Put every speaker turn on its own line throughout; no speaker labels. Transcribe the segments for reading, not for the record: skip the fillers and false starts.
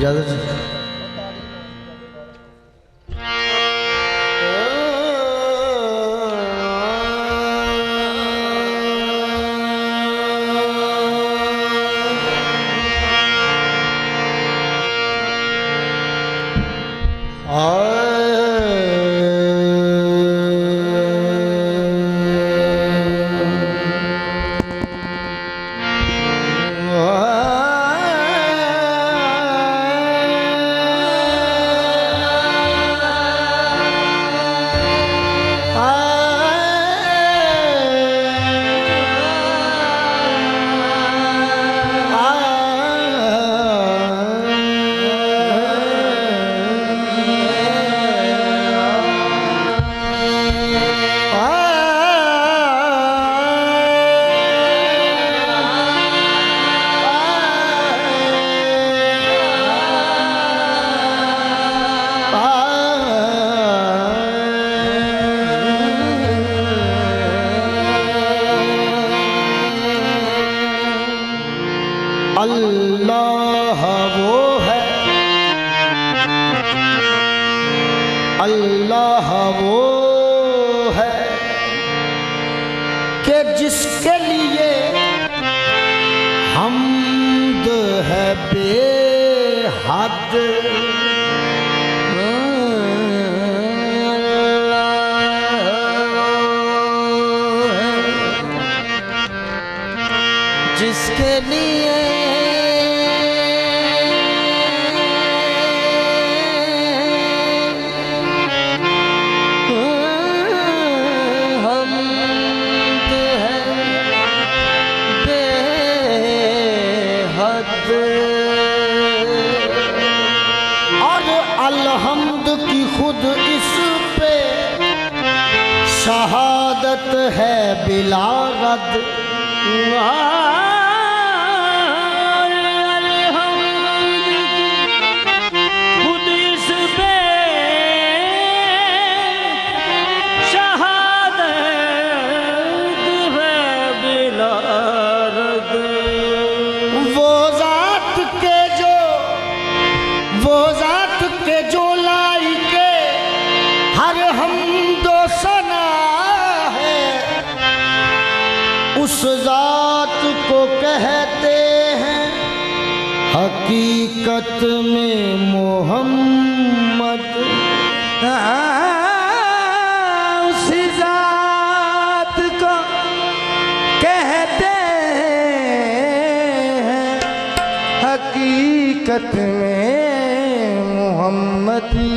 इजाजत जी। अल्लाह वो है, अल्लाह वो है कि जिसके लिए हम्द है बेहद। जिसके लिए और अलहम्द की खुद इस पे शहादत है बिला रद। खुद इस पे शहादत है बिला रद। वो जात के जो लाई के हर हमदो सना है, उस जात को कहते हैं हकीकत में मोहम्मद। उस जात को कहते हैं हकीकत में मोहम्मदी।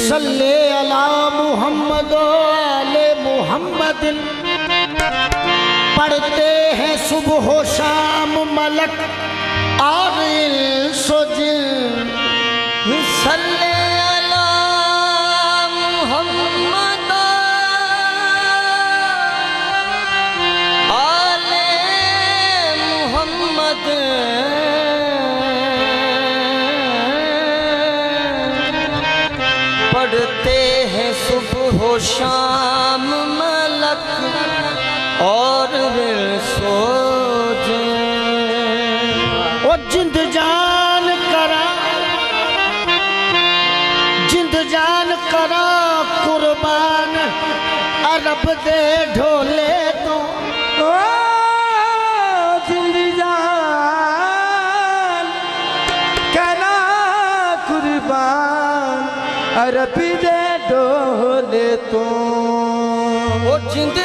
सल्ले अला मुहम्मद आले मुहम्मद। पढ़ते हैं सुबह शाम मलक और इंसोजिन। सल्ले अला मुहम्मद आले मुहम्मद। पढ़ते हैं सुबह शाम मलक और सोचे वो जिंद जान करा कुर्बान अरब दे ढोले तो। जिंद जान करा कुर्बान अरब दे ढोले तो। वो जिंद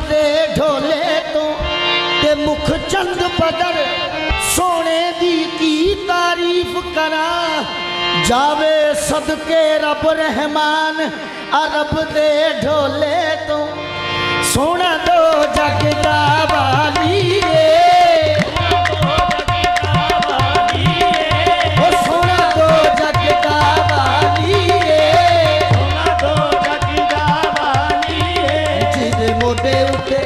दे ढोले तो ते मुख चंद बदर सोने दी की तारीफ करा जावे सदके रब रहमान अरब दे ढोले तो। सोना दो जग दा वाली सोना दो जग दा वाली जिद मोटे उते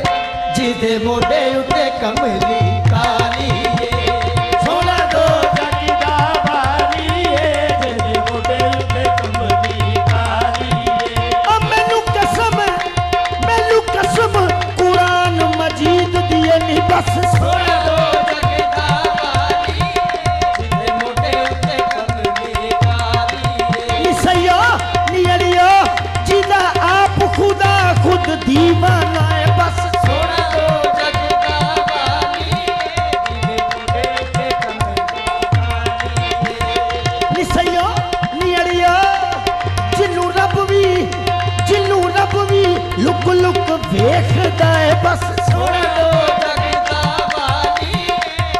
लुक लुक वेखदा है बस
सोना दो जगदा वाली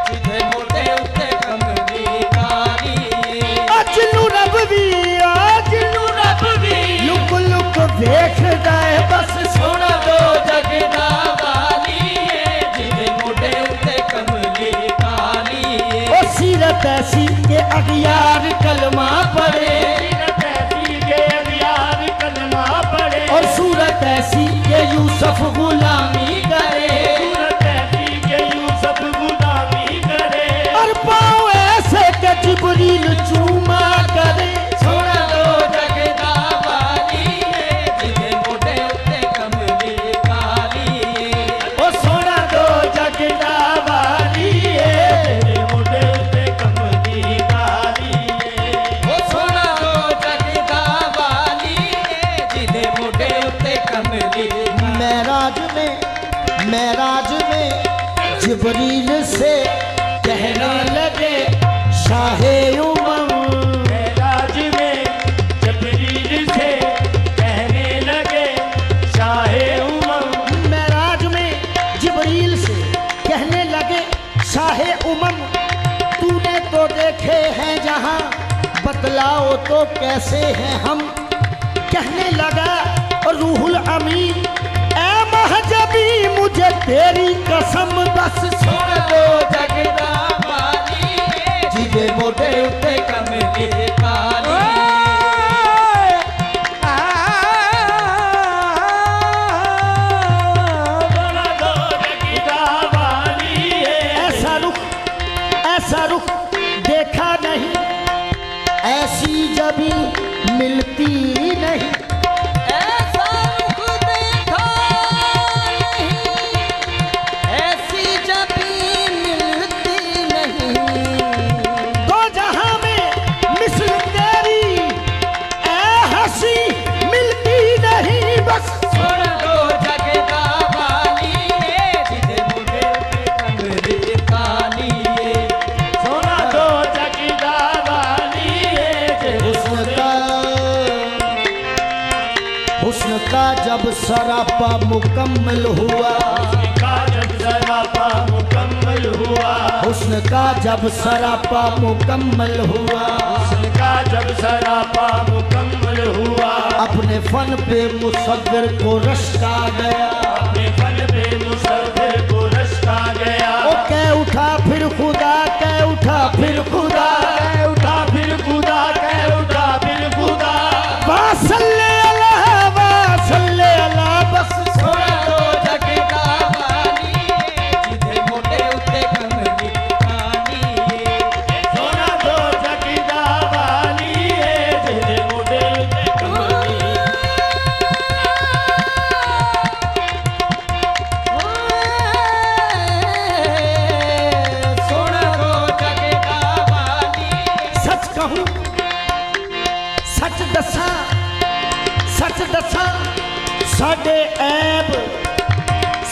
जिथे मोटे उत्ते कमली काली
अजनू रब भी लुक लुक वेखदा है बस
सोना दो जगदा वाली जिथे मोटे उत्ते कमली काली
ओ सीरत ऐसी के अगियार कलमा पढ़े और सूरत ऐसी के यूसुफ गुलामी करे और पाँव ऐसे के जिब्रील चूमा करे
सोना दो जगदा वाली जिथे मोटे उत्ते कमली काली
ओ सोना दो जगदा वाली
ओ सोना दो जगदा वाली जिथे मोटे उत्ते कमली
मेराज में जिब्रील से कहने लगे शाहे उमम
मेराज में जिब्रील से कहने लगे शाहे उमम
मेराज में जिब्रील से कहने लगे शाहे उमम तूने तो देखे हैं जहां बतलाओ तो कैसे हैं हम कहने लगा रूहुल अमीन ऐ महजबी मुझे तेरी कसम बस
सोना दो जगदा वाली जिथे मोटे उत्ते कमली काली
ऐसा रुख देखा नहीं ऐसी जबी मिलती नहीं
ऐसा रुख देखा नहीं ऐसी जबी मिलती नहीं
दो जहां में मिसल तेरी ऐ हंसी मिलती नहीं बस
सोना दो जगदा वाली जिथे मोटे उत्ते कमली काली
सोना दो जगदा वाली
हुस्न का जब सरापा मुकम्मल हुआ
जब सरापा मुकम्मल हुआ
हुस्न का जब सरापा मुकम्मल हुआ
उसका जब सरापा मुकम्मल हुआ
अपने फन पे मुसव्विर को रश्का गया
अपने फन पे मुसव्विर को रश्का गया
ओ कह उठा फिर खुदा कह उठा फिर खुदा
कह उठा फिर खुदा कह उठा फिर खुदा
वासल्ले अला बस
सोना दो जगदा वाली जिथे मोटे उत्ते कमली काली
सोना दो जगदा वाली जिथे मोटे उत्ते कमली
सोना दो जगदा वाली
सच कहूं सच दसा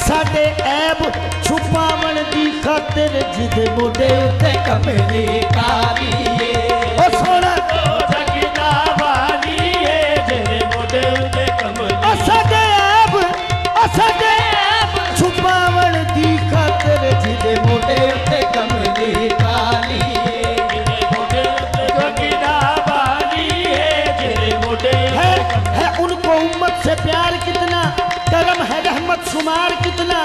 साडे ऐब छुपावन दी खातिर जिदे मोडे उत्ते
कमली काली
ओ सोना
जगदा वाली जिथे मोटे उत्ते कमली
ओ साडे ऐब छुपावन दी खातिर जिदे मोडे
उत्ते कमली काली
है उनको उम्मत से प्यार कितना करम है रहमत शुमार कितना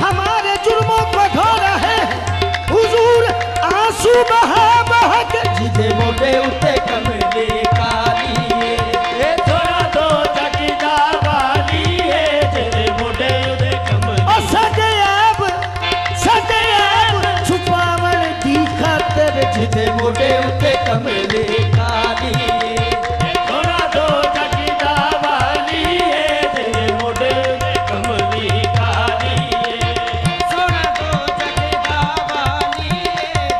हमारे जुर्मों को धो रहे हैं हुजूर आंसू बहा बहा के
जिथे मोटे उत्ते कमली काली
सोना दो जगदा वाली जिथे मोटे उत्ते कमली
और सदे ऐब छुपावन दी खातिर
जिथे मोटे उत्ते कमली काली
सोना दो जगदा वाली जिथे मोटे उत्ते कमली काली
सोना दो जगदा वाली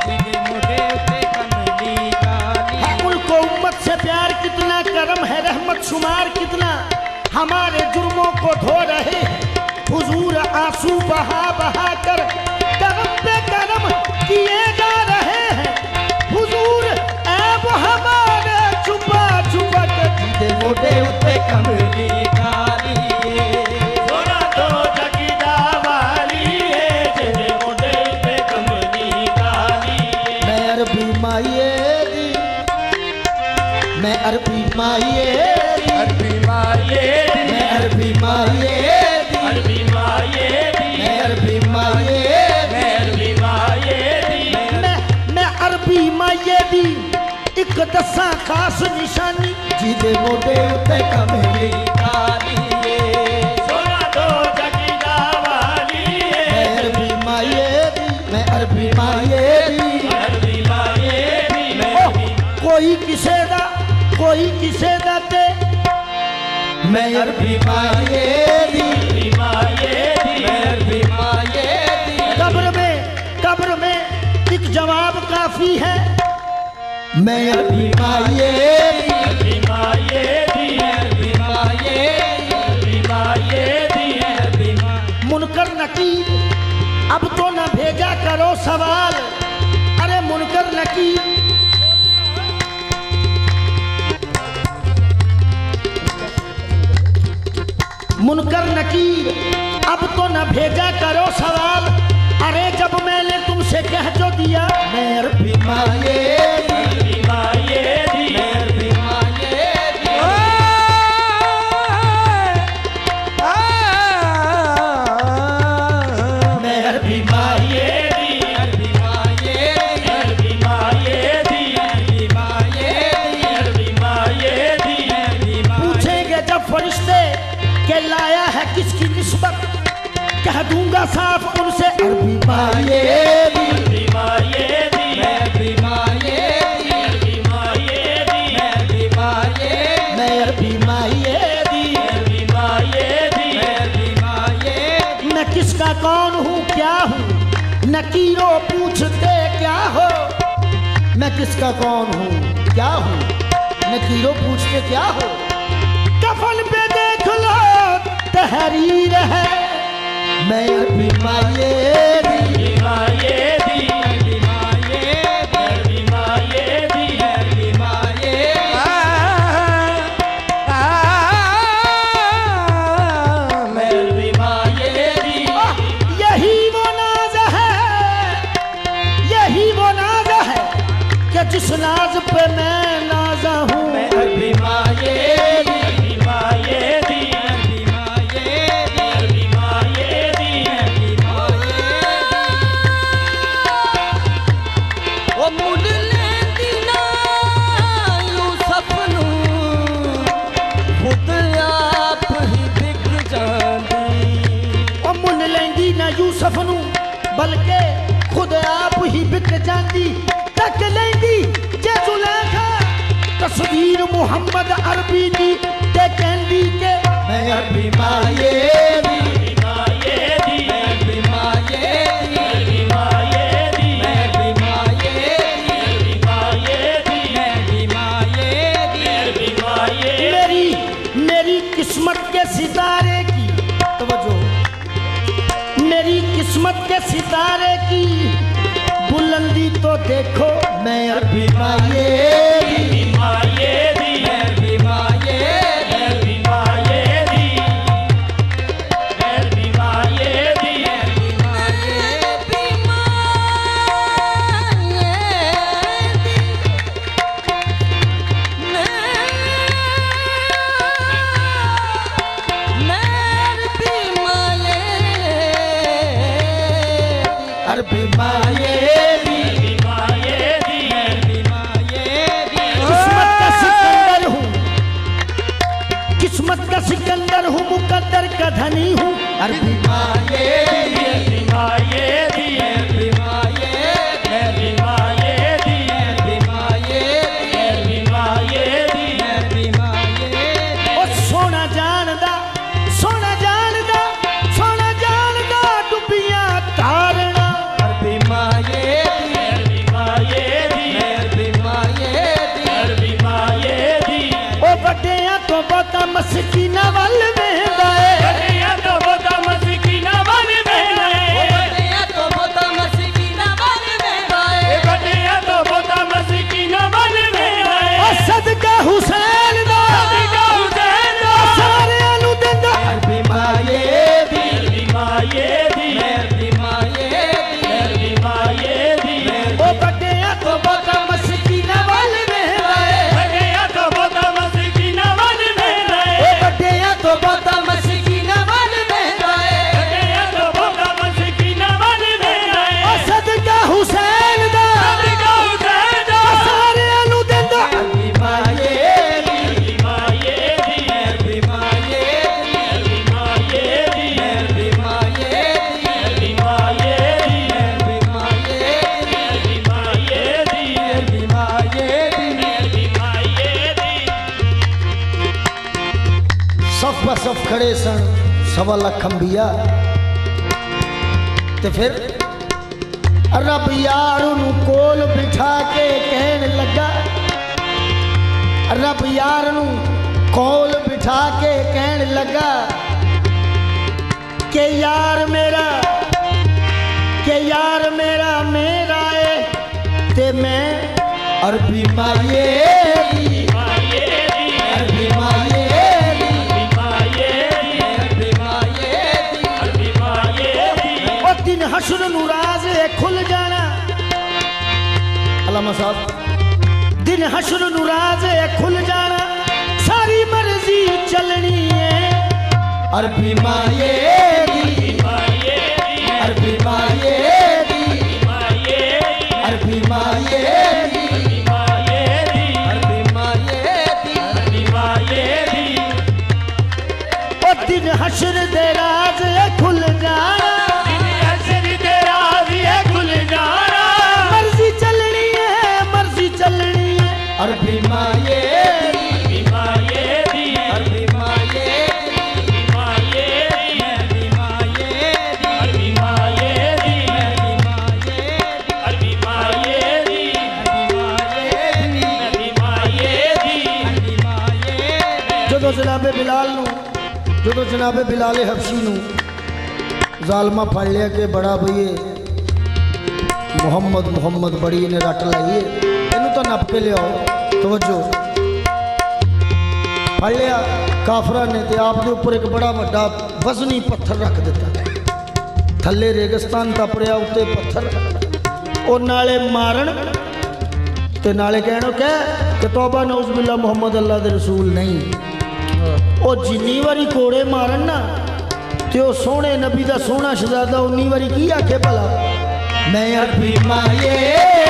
जिथे मोटे उत्ते कमली काली
है उनको उम्मत से प्यार कितना करम है रहमत शुमार कितना हमारे जुर्मों को धो रहे हैं हुजूर आंसू बहा बहा कर करम पे करम किए जा रहे हैं हुजूर ऐब हमारे छुपा छुपा कर
जिथे मोटे उत्ते कमली काली
मैं अरबी माये
अरबी माये
मैं अरबी माये
अरबी माये दी
मैं अरबी माये
मैं अरबी माये दी
मैं अरबी माये दी एक दसा खास निशानी जिदे मोटे उत्ते कमेली
कालिए
सोना दो जगीदा वाली
मैं अरबी माये दी मैं अरबी माये दी
अरबी माये दी मैं
ओ, कोई किसे दा ते मैं अरबी माये दी
अरबी माये दी
मैं अरबी माये दी
कब्र में एक जवाब काफी है मैं अरबी माये दी
अरबी माये दी
अरबी माये
अरबी माये दी
अरबी माये
मुनकर नकीर अब तो न भेजा करो सवाल अरे मुनकर नकीर अब तो न भेजा करो सवाल अरे जब मैंने तुमसे कह जो दिया मैं अरबी माये दी
अरबी माये दी
अरबी माये दी
मैं अरबी माये
अरबी माये
अरबी माये दी
अरबी माये
अरबी माये दी
पूछेंगे जब फरिश्ते के लाया है किसकी निस्बत कह दूंगा साफ उनसे अरबी माये दी
अरबी माये दी
अरबी माये
अरबी माये दी
अरबी माये
मैं अरबी माये दी
अरबी माये दी
अरबी माये
मैं किसका कौन हूँ क्या हूँ नकीरो पूछते क्या हो मैं किसका कौन हूँ क्या हूँ नकीरो पूछते क्या हो कफन पे देख लो तहरीर है मैं अरबी माये दी
अरबी माये दी
अरबी माये
अरबी माये दी
अरबी माये
मैं अरबी माये दी
यही वो नाज है कि जिस नाज पे मैं नाजा हूँ
मैं अरबी माये
अरबी माये दी
अरबी माये
अरबी माये दी
अरबी माये ओ मुड़ लेंदी ना यूसुफ नू खुद आप ही बिक जांदी
ओ मुन लेंदी ना यूसुफ नू बल्कि खुद आप ही बिक जाती तक लेंदी जे जुलेखा तस्वीर मुहम्मद अरबी दी ते कहंदी के मैं अरबी माये दी
अरबी माये दी
अरबी माये
अरबी माये दी
अरबी माये
अरबी माये दी
अरबी माये
अरबी माये
मेरी किस्मत के सितारे की तवज्जो मेरी किस्मत के सितारे की बुलंदी तो देखो मैं अरबी माये दी
अरबी माये दी
अरबी माये
अरबी माये दी अरबी माये दी
अरबी माये दी
अरबी माये दी
किस्मत का सिकंदर हूँ किस्मत का सिकंदर हूँ मुकद्दर का धनी हूँ अरबी माये दी
अरबी माये दी अरबी माये दी अरबी माये दी
ओ सोना जानदा डुबियां तारना
अरबी माये दी अरबी माये दी
ओ बड़ियां तो बहुता मस्कीना वल वेंदा ए
बड़िया तो बोता मस्कीना बन वेंदा ए बड़िया तो बोता मस्कीना बन वेंदा ए
ओ सदका हुसैन दा
सदका हुसैन दा
सारियां नू दिंदा अरबी माये दी
अरबी माये दी अरबी माये दी
ओ बड़ियां तो बहुता मस्कीना वल वेंदा ए
बड़िया तो
बसफ खड़े सन 1.25 लाख अंबिया ते फिर रब यार नू कोल बिठा के कहन लगा, रब यार नू कोल बिठा के कहन लगा के यार मेरा मेरा है ते मैं अरबी माये अरबी माये और दिन हश्र नू राज खुल जाना। अल्लामा साहब दिन हश्र नू राज खुल जाना, सारी मर्जी चलनी है अरबी माये अरबी माये अरबी माये और दिन हश्र दे राज खुल जाना, मर्जी चलनी है अरबी माये जो जनाबे बिलाल हबशी नू जालमा फड़ लिया कि बड़ा भईए मुहम्मद बड़ी ने रट लाइए इनू तो नप के लियाओ, तवज्जो फड़ लिया काफरा ने ते आप दे ऊपर एक बड़ा वड्डा वजनी पत्थर रख दिता, थले रेगिस्तान तपड़िया उत्ते पत्थर और नाले मारन ते नाले कहनो कि तौबा नौज़ बिल्लाह मुहम्मद अल्लाह दे रसूल नहीं। और जिन्नी वारी कोड़े मारन ना तो सोहने नबी का सोहना शहजादा उन्नी वारी की आखे भला मैं अरबी माये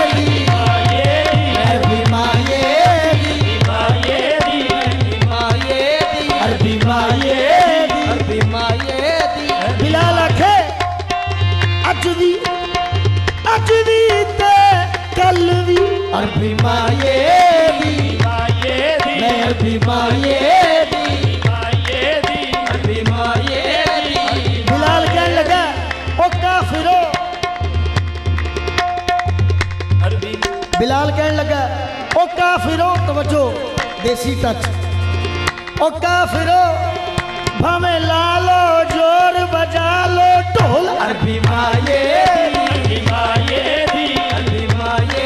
अरबी माये अरबी माये अरबी माये बिलाल आखे अज भी ते कल भी अरबी माये मैं अरबी माये बिलाल कहने लगा ओ काफिरो, बिलाल कहने लगा ओ काफिरो, तवज्जो देसी टच, ओ काफिरो भावे ला लो जोर बजा लो ढोल अरबी माये अरबी माये अरबी माये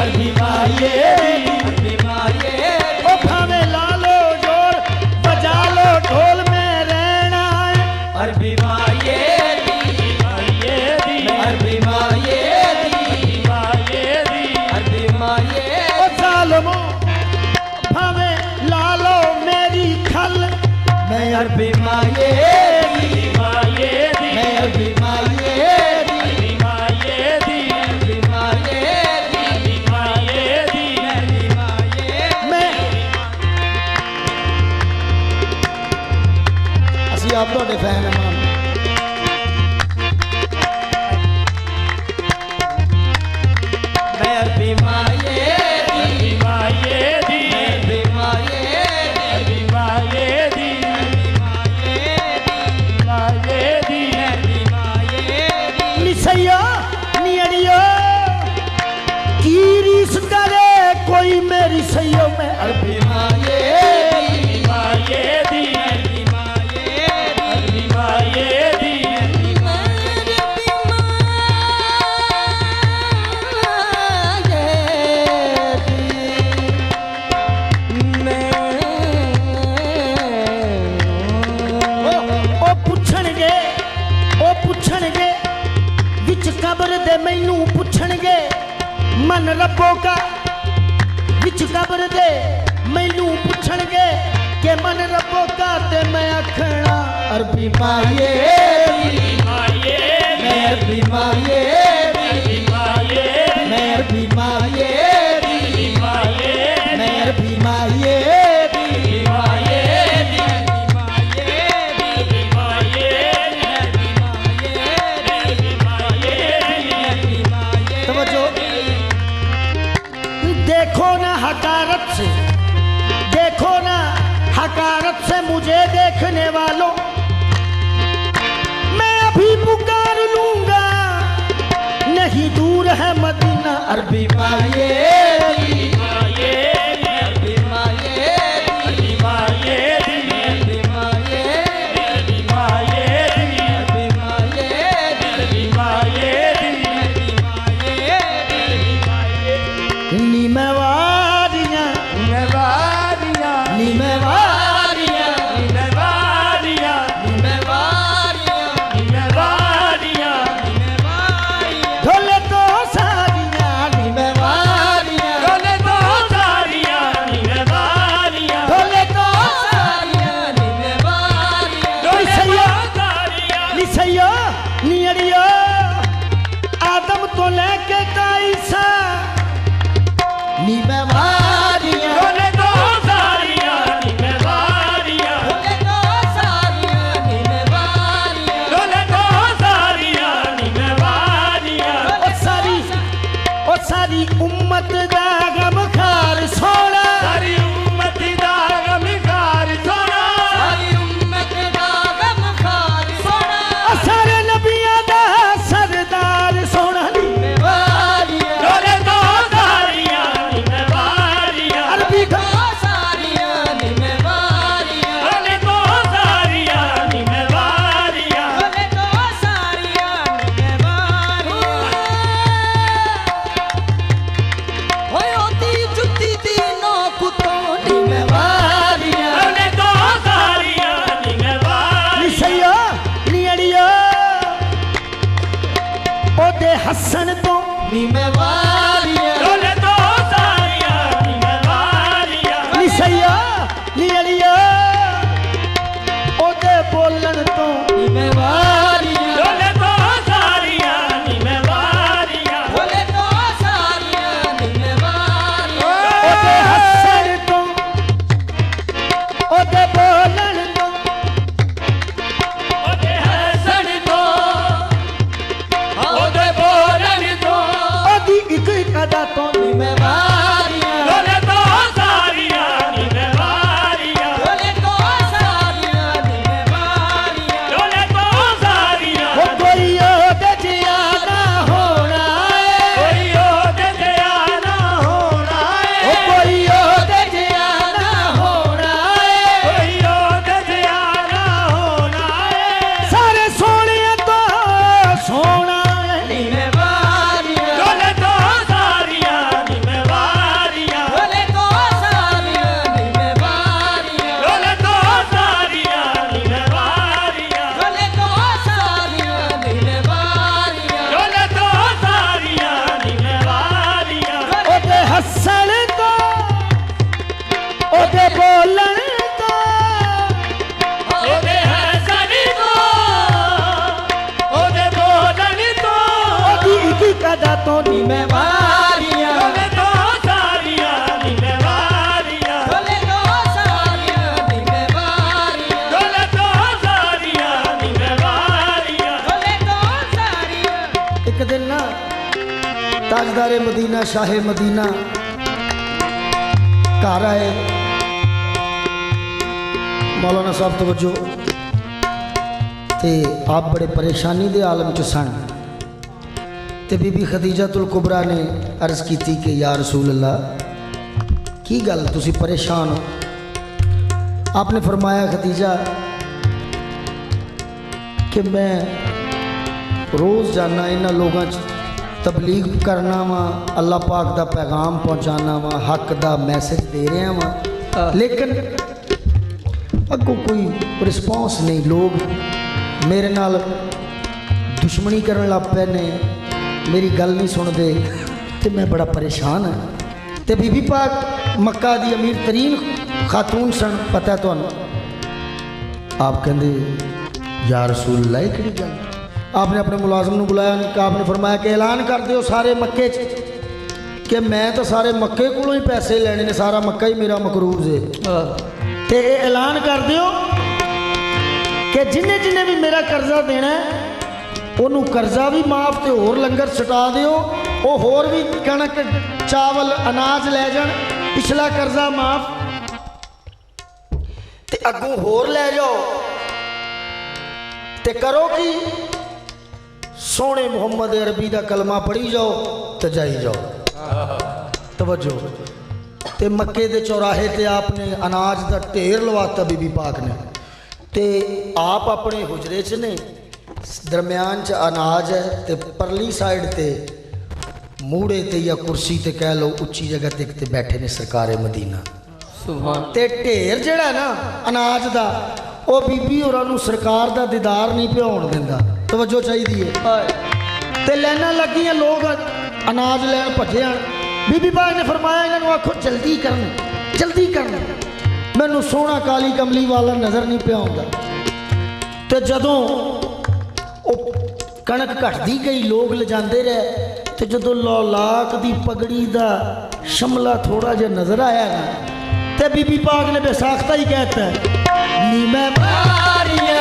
अरबी माये अरबी माये ओ भावे ला लो जोर बजा लो ढोल में रहना है अरबी माये अरबी माये अरबी माये ओ जालिमो भावे ला लो मेरी खल मैं अरबी माये मैं अरबी माये ਅਸੀਂ ਆਪ ਤੁਹਾਡੇ ਫੈਨ ਹਾਂ। मैं अरबी माये अरबी माये अरबी माये अरबी माये निसैया नियड़ियो की रीस करे कोई मेरी सैयो में अरबी माये मैनू पुछणगे मन रब्बो का विच कब्र दे मैनू पुछणगे के मन रब्बो का ते मैं आखना अरबी माये मैं अरबी माये मैं अरबी माये मैं अरबी माये देखो ना हकारत से मुझे देखने वालों, मैं अभी पुकार लूंगा, नहीं दूर है मदीना अरबी माये दी।
अरबी माये दी,
माये दी,
अरबी माये दी,
अरबी माये दी,
अरबी माये दी,
अरबी माये दी,
अरबी माये दी।
नीमवारियां
निवारिया,
नीमवारियां
निवारिया, निवारिया,
ढोले तो सारियां नीमवारियां,
डोले तो सारिया, निवारिया,
ढोले तो
डोले तो सारिया,
निसैया नियड़िया आदम तो लेके काईसा नीमवारियां
डोले तो सारिया, निवारिया, डोले तो सारिया, निवारिया,
ओ सारी उम्मत दा गम खार सोना,
सारी उम्मत दा गमखार सोना,
ओ सारे नबियां दा सरदार सोना
डोले तो सारिया, निवारिया,
अरबी
डोले तो सारिया, निवारिया, डोले तो सारिया, निवारिया,
निसैया नियड़िया ओदे हसन तो
डोले तो सारिया, निवारिया,
निसैया नियड़िया ओदे बोलन तो
डोले तो सारिया, निवारिया,
ओदे हसन तो ओदे बोलन तो
ओदे हसन तो, ओदे बोलन तो,
ओदी एक अदा तो
डोले तो सारिया, निवारिया, डोले तो सारिया,
ओ कोई ओदे जियादा होना है,
कोई ओदे जियादा होना
ओ
है,
कोई ओदे जियादा होना है,
कोई ओदे जियादा होना है,
सारे सोने तो सोना है
डोले तो सारिया, निवारिया, डोले तो सारिया, निवारिया, डोले तो सारिया, निवारिया,
ओदे हसन तो ओदे बोलन तो
ओदे हसन तो, ओदे बोलन तो,
ओदी एक अदा तो निमवारियां
डोले तो सारिया, निवारिया, डोले तो सारिया, निवारिया,
एक दिन ना ताजदारे मदीना शाहे मदीना घर आए मौलाना साहब तवज्जो ते आप बड़े परेशानी दे आलम च सन ते बीबी खदीजातुल कुबरा ने अर्ज की थी कि या रसूल अल्लाह की गल तुसी परेशान हो। आपने फरमाया खदीजा कि मैं रोज़ जाना इन्हां लोगों च तबलीग करना वा, अल्लाह पाक दा पैगाम पहुँचाना वा, हक दा मैसेज दे रहा वा, लेकिन अगों कोई रिस्पॉन्स नहीं। लोग मेरे नाल दुश्मनी करन लग पे ने, मेरी गल नहीं सुनते तो मैं बड़ा परेशान हाँ। तो बीबी पाक मक्का दी अमीर तरीन खातून सन, पता है तुहानू। आप कहते या रसूल अल्लाह ये केड़ी गल। आपने अपने मुलाजम को बुलाया, आपने फरमाया कि ऐलान कर दियो सारे मक्के च कि मैं तो सारे मक्के कोलों ही पैसे लेने ने, सारा मक्का ही मेरा मकरूज है। तो ये ऐलान कर दियो कि जिन्हें जिन्हें भी मेरा कर्जा देना है उन्होंने कर्जा भी माफ, तो होर लंगर छटा दियो, वो होर भी कणक चावल अनाज ले जान, पिछला कर्जा माफ। ਤੇ ਅੱਗੋਂ ਹੋਰ ਲੈ ਜਾਓ ਤੇ ਕਰੋ ਕੀ सोने मुहम्मद अरबी का कलमा पढ़ी जाओ तो जाई जाओ। तवज्जो ते मक्के दे चौराहे ते आपने अनाज का ढेर लवाता बीबी पाक ने ते आप अपने हुजरे च ने दरम्यान च अनाज है ते परली साइड ते मूड़े ते या कुर्सी ते कह लो उच्ची जगह ते बैठे ने सरकारे मदीना
सुभान
ते ढेर जड़ा ना अनाज का वो बीबी होरां नूं सरकार का दीदार नहीं भ्याउण दिंदा। तवज्जो चाहिए ते लाइनां लगियां लोग अनाज लैन भजे आन। बीबी पाक ने फरमाया इन्होंने आखो जल्दी करन मैनू सोहना काली कमली वाला नज़र नहीं पिया आउंदा। ते जदों कणक घटदी गई लोग लिजांदे रहे ते जदों लौलाक दी पगड़ी दा शमला थोड़ा जिहा नज़र आया ना ते बीबी पाक ने बेसाख्ता ही कहता है नी मैं मारिया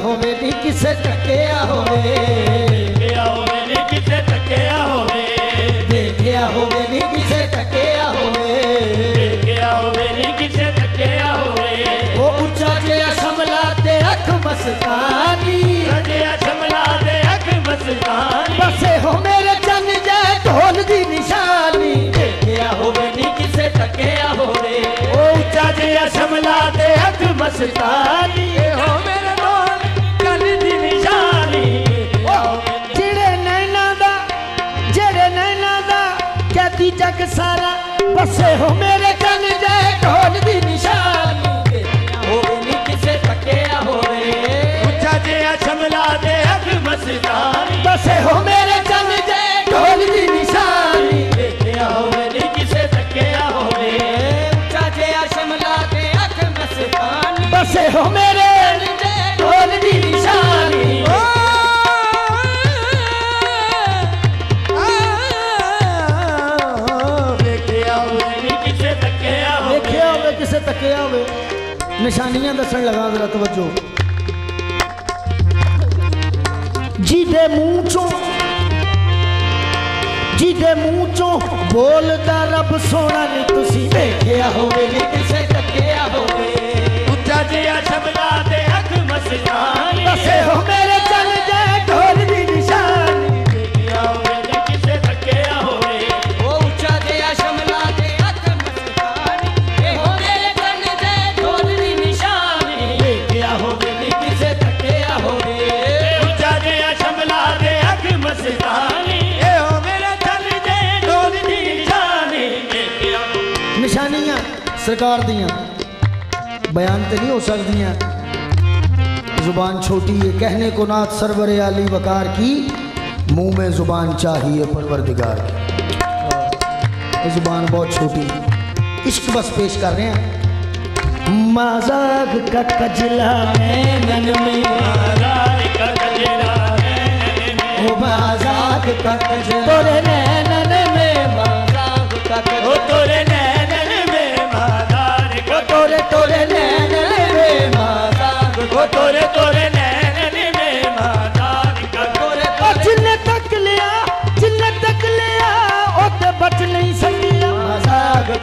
होवे नी किसे टकिया होवे देखिया होवे नी किसे टकिया होवे देखिया होवे नी किसे टकिया होवे देखिया होवे नी किसे टकिया होवे ओ ऊंचा जिहा शमला ते अख मस्तानी जिहा शमला ते अख मस्तानी बसे हो मेरे चन जै ढोल दी निशानी देखिया होवे नी किसे टकिया होवे ओ ऊंचा जिहा शमला ते अख मस्तानी हो मेरे जग सारा बसे हो मेरे कन जाए ढोल दी निशानी होवे नी किसे टकिया होवे ऊंचा जिहा शमला दे अग मस्तानी बसे हो मेरे कन जाए ढोल दी निशानी देखिया होवे नी किसे टकिया होवे ऊंचा जिहा शमला दे अग मस्तानी बसे हो मेरे ढोल दी निशानी तकिया हुए निशानियां दसन लगा जरा तवज्जो जिदे मुंह चों बोलदा रब सोना नी तुसी देखिया होवे नी किसे तकिया होवे ऊंचा जिहा शमला ते अख मस्तानी बसे हो मेरे चल जे ढोल दी निशानी देखिया होवे नी किसे तकिया होवे ओ ऊंचा जिहा शमला ते अख मस्तानी ए हो मेरे कन जे ढोल दी निशानी देखिया होवे नी किसे तकिया होवे ऊंचा जिहा शमला ते अख मस्तानी ए हो मेरे चल जे ढोल दी निशानी देखिया निशानियां सरकार दियां बयान तो नहीं हो सकती, जुबान छोटी है कहने को नात सरवर आली वकार की, मुंह में जुबान चाहिए परवरदिगार की। जुबान बहुत छोटी, इश्क बस पेश कर रहे हैं। मजाक का कजला नैनन में, मजाक का कजला ओ मजाक का कजला तोरे नैनन में, मजाक का कजला तोरे नैनन में, मजाक का तोरे तोरे नैनन में, मजाक को तोरे तोरे नैनन में, मजाक का तोरे जिन्ने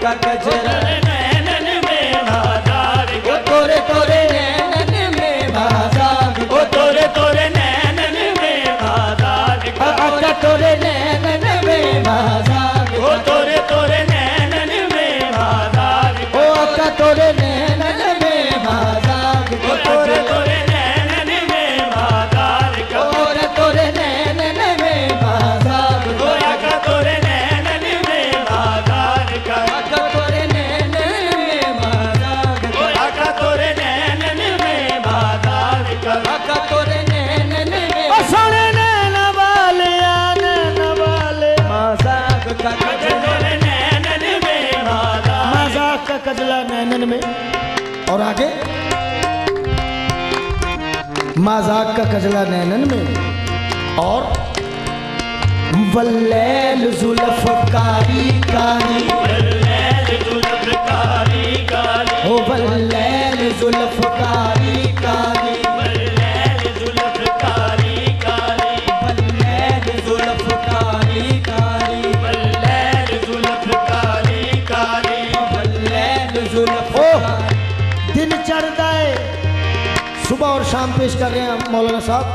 का कजरा
नैनन में बाजार का
तोरे तोरे नैनन में बाजार
ओ तोरे तोरे नैनन में बाजार का
आका तोरे नैनन में बाजार
ओ तोरे तोरे नैनन में बाजार
ओ आका तोरे नैनन में बाजार
ओ तोरे तोरे नैनन में बाजार का
तोरे तोरे नैनन में बाजार
ओ आका तोरे नैनन में बाजार का
आका तोरे नैनन में बाजार
ओ आका तोरे नैनन में बाजार का
आका तोरे नैनन में
असने नैन वाले
बाजार का
तोरे नैनन में बाजार
मजाक का कजला नैनन में। और आगे मजाक का कजला नैनन में और वल्लैल जुल्फकारी कारी
लैल जुल्फ कारी कारी
हो वल्लैल जुल्फकारी कारी
लैल जुल्फ कारी कारी
वल्लैल जुल्फकारी कारी
लैल जुल्फ कारी कारी
वल्लैल
ओ
जुल्फकारी
दिन चढ़ता है, सुबह और शाम पेश कर रहे हैं मौलाना साहब।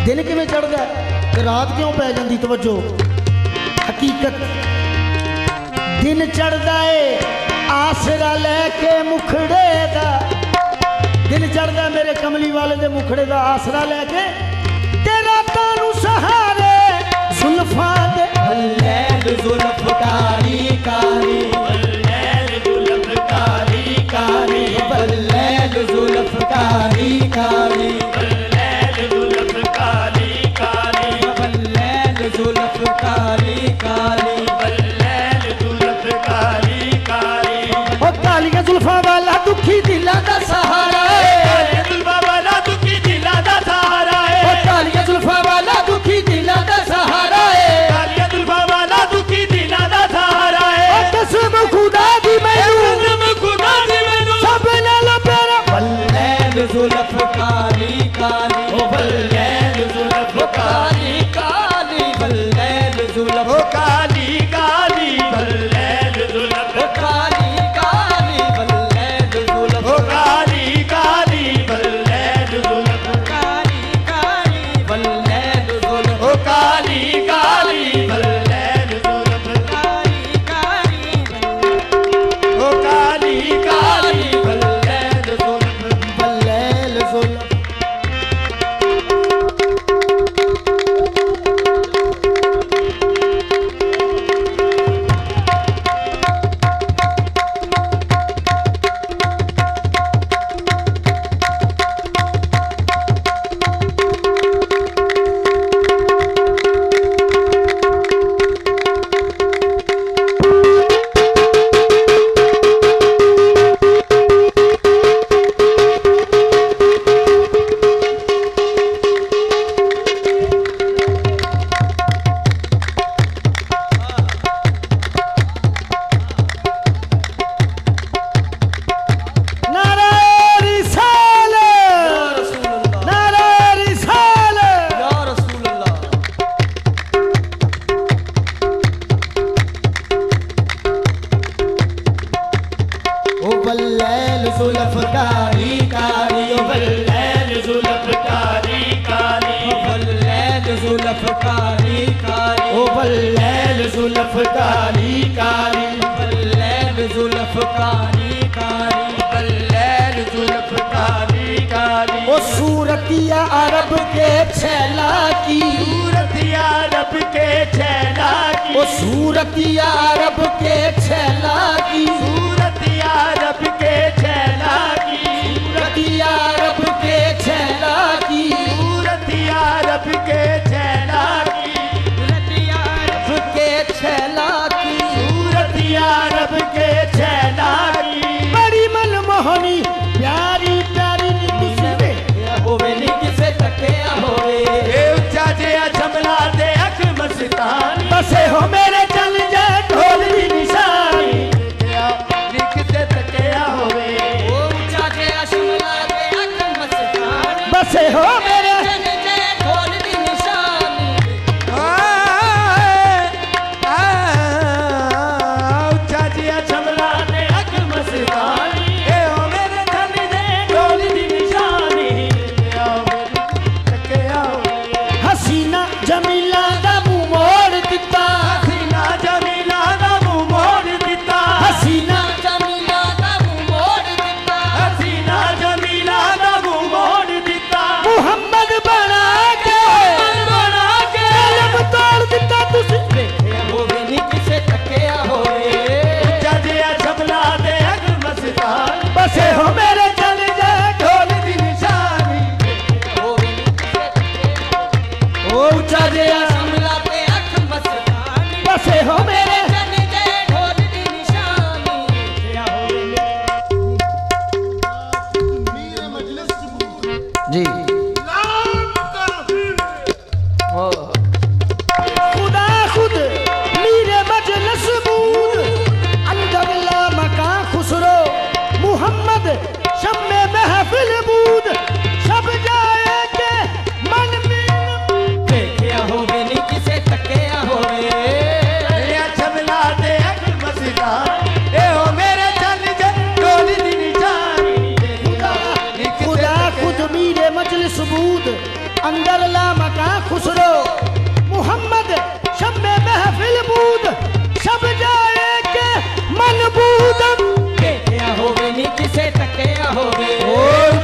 दिन किवें चढ़ता है ते रात क्यों पै जाती? तवज्जो हकीकत दिन चढ़ता है आसरा लैके मुखड़े दा। दिन चढ़ता मेरे कमली वाले दे मुखड़े दा आसरा लैके ते रातां नूं सहारे जुल्फां दे
वल्लैल जुल्फकारी कारी
लैल जुल्फ कारी कारी
वल्लैल जुल्फकारी कारी
लैल जुल्फ कारी कारी
वल्लैल जुल्फकारी कारी
लैल जुल्फ कारी कारी
ओ कालियां जुल्फां वाला दुखी दिलां दा सहारा है।
जुल्फा वाला दुखी दिला दा सहारा
ओ
है
कालियां जुल्फां वाला दुखी दिलां दा सहारा है।
कालिया जुल्फा वाला दुखी दिला दा सहारा
ओ
है
कसम खुदा दी मैनू
कसम खुदा दी मैनू
सब नालों प्यारा
वल्लैल जुल्फकारी कारी
ओ लैल जुल्फ कारी
काली वल्लैल जुल्फ
ओ काली काली लैल जुल्फ
काली काली वल्लैल जुल्फ
ओ काली काली लैल जुल्फ
काली काली वल्लैल जुल्फ
ओ काली काली लैल जुल्फ
काली काली
ओ काली काली लैल जुल्फ
वल्लैल जुल्फ नारा रिसालत, नारा रिसालत।
या रसूल अल्लाह
ओ वल्लैल जुल्फकारी कारी ओ
लैल जुल्फ कारी कारी
वल्लैल जुल्फकारी कारी
ओ वल्लैल जुल्फकारी कारी
वल्लैल जुल्फकारी कारी
लैल जुल्फ कारी कारी
ओ सूरतिया अरब के छैला की
सूरतिया रब के छैला की
ओ सूरतिया अरब के छैला की
सूरतिया रब के छैला की
सूरतिया अरब के छैला की
सूरतिया रब के छैला की
अरब के छैला की
सूरतिया रब के छैला की
बड़ी मनमोहनी प्यारी प्यारी नीति
होवे नी किसे तकिया होवे
ए उच्चा जे जमला दे अख मस्तानी
बसे हो मेरे चल जाए ढोल की निशानी
लिखते तकिया होवे
ओ ऊंचा जे शिमला दे अख मस्तानी
बसे हो मेरे
ढोल दी निशानी
हसीना जमीला दा मुंह मोड़ दिता
हसीना जमीला दा मुंह मोड़ दिता
हसीना
जमीला दा मुंह मोड़ दिता
हसीना जमीला दा मुंह मोड़ दिता
मुहम्मद बना के
बना के
कलम तोड़ दिता तुसी
होवे नी किसे तकिया होवे
जजिया शमला दे अग मस्तान
बसे हो मेरे चल जाए
ढोल दी निशानी
होवे नी किसे तकिया
ओ ऊंचा जिया
शमला ते अख मस्तानी
बसे हो मेरे
जन दे ढोल दी निशानी
जी खुदा खुद मीरे मजलिस बूद अंदरला मकां खुसरो मुहम्मद शम्मे महफिल बूद सब जाए के मन में
देखिया होवे नी किसे तकिया होवे
जजिया शमला दे अग मस्तान ए हो मेरे चल जे ढोल दी निशानी
खुदा खुद मीरे मजलिस बूद अंदर ला मकां खुसरो मुहम्मद शम्मे महफिल बूद सब जाए के मन बूदम
देखिया होवे नी किसे तकिया होवे
ओ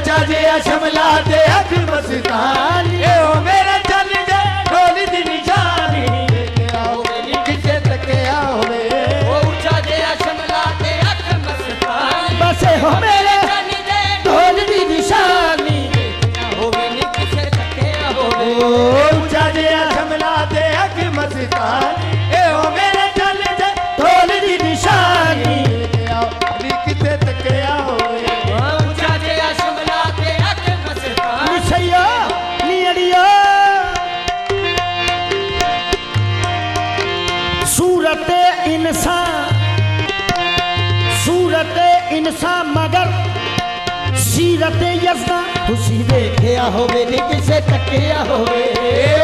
जजिया शमला दे अग मस्तान ए हो मेरे चल जे ढोल दी निशानी किसे तकिया होवे
ओ ऊंचा जिया शमला ते अख मस्तानी
बसे हो मेरे
जन दे
ढोल दी निशानी
होवे नी किसे तकिया होवे
ऊंचा जिया शमला दे अग मस्तान ए हो मेरे चल जे
ढोल दी निशानी
किसे तकिया होवे
ऊंचा जिया शमला ते अख मस्तानी
निसैया नियड़िया सूरत इंसान मगर सीरत यज़दा तुसी देखिया होवे नी किसे तकिया होवे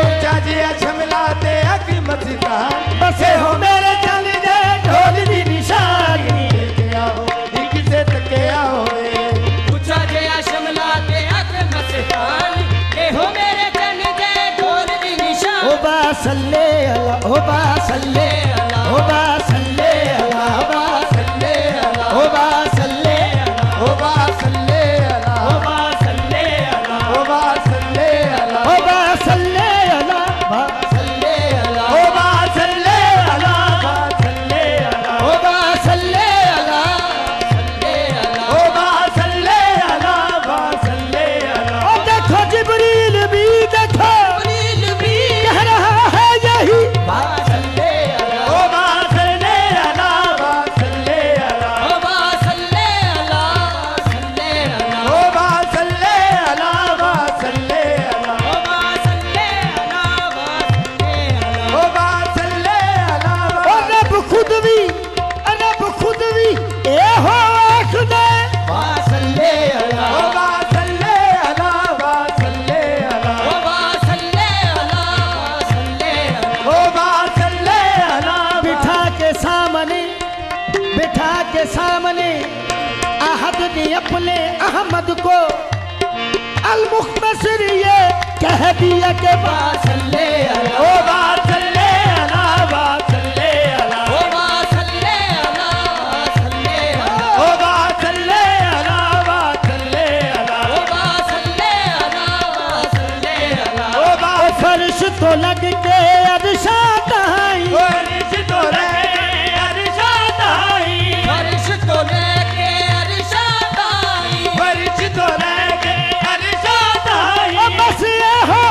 ऊंचा जिया शमला दे अग मस्तान
बसे हो मेरे चल जे ढोल दी निशानी
किसे तकिया होवे
ऊंचा जिया शमला ते अख मस्तानी ए हो मेरे जन दे ढोल दी निशान
ओ बा सल्ले अला ओ बा सल्ले ओ बा सल्ले अला ओ बा सल्ले
ओ बा सल्ले अला
ओ बा सल्ले अला
ओ बा सल्ले अला
ओ बा सल्ले अला बा सल्ले अला
ओ बा सल्ले अला बा सल्ले अला
ओ बा सल्ले अला
ओ बा सल्ले अला बा सल्ले अला
ओ देखो जिब्रील भी देखो
नील भी
कह रहा है यही
बा सल्ले अला
ओ बा सल्ले अला बा सल्ले अला
ओ बा सल्ले अला सल्ले अला
ओ बा सल्ले अला बा सल्ले अला
ओ बा सल्ले अला बा सल्ले अला
ओ बा सल्ले अला
ओ रब खुद भी ए हो खुदा
बा सल्ले अला
ओ बा सल्ले अला बा सल्ले अला
ओ बा सल्ले अला सल्ले अला
ओ बा सल्ले अला
बिठा के सामने आहद ने अपने अहमद को अल मुख्तसर ये कह दिया के
बा सल्ले अला
ओ बा सल्ले अला बा सल्ले अला
ओ बा सल्ले अला सल्ले अला
ओ बा सल्ले अला बा सल्ले अला
ओ बा सल्ले अला सल्ले अला
ओ बा
फर्श तो लग के अरशा कहाई
फर्श तो रहे अरशाद आई
फर्श तो लेके अरशाद आई
फर्श तो रहे अरशाद आई
ओ बस ये हो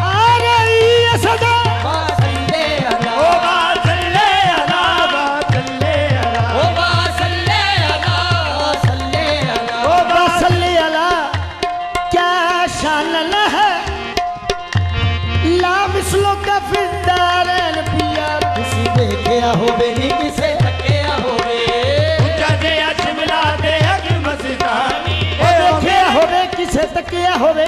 आ रही है सदा
बा सल्ले अला
ओ बा सल्ले अला बा सल्ले अला
ओ बा सल्ले अला सल्ले अला
ओ बा
सल्ले अला क्या शान है ला मिसलों का फिरदारन पिया किसी देखिया होवे नी किसे
तकिया होवे
जजे शिमला दे अग मस्तानी
देखिया होवे किसे तकिया होवे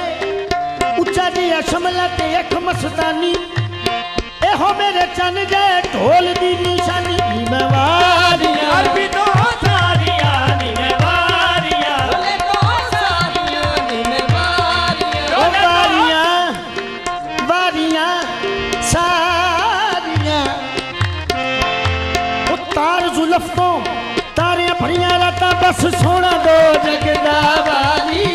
ऊंचा जिया शमला ते अख मस्तानी ए हो मेरे चन जाए ढोल दी निशानी मेवारियां
अरबी तो सारिया निवारिया
बोले तो सारियां नी में वारियां
ओ वारियां वारियां बस सोना दो जगदा वाली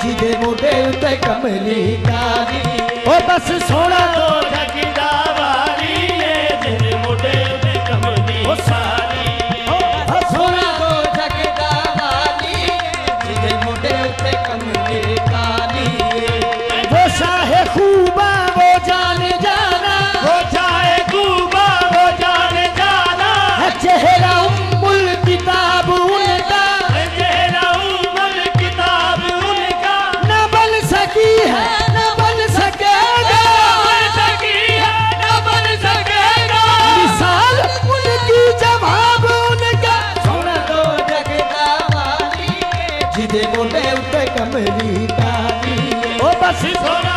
जिदे मोटे उते कमली काली ओ बस सोना दो
जगदा वाली तेरे मोटे ते कमली सारी
सोना दो जगदा वाली जिदे मोटे उते कमली काली
वो शाहे खूबा वो जाने जाना
वो चाहे खूबा वो जाने जाना
है चेहरा उम्मुल किताब उनका
चेहरा उमर किताब उनका
न बन सकी है न बन सकेगा
बन सकी है न बन सकेगा
मिसाल उनकी जवाब उनका
सोना दो जगदा वाली
जिदे मोटे उते कमली काली ओ बस
सोना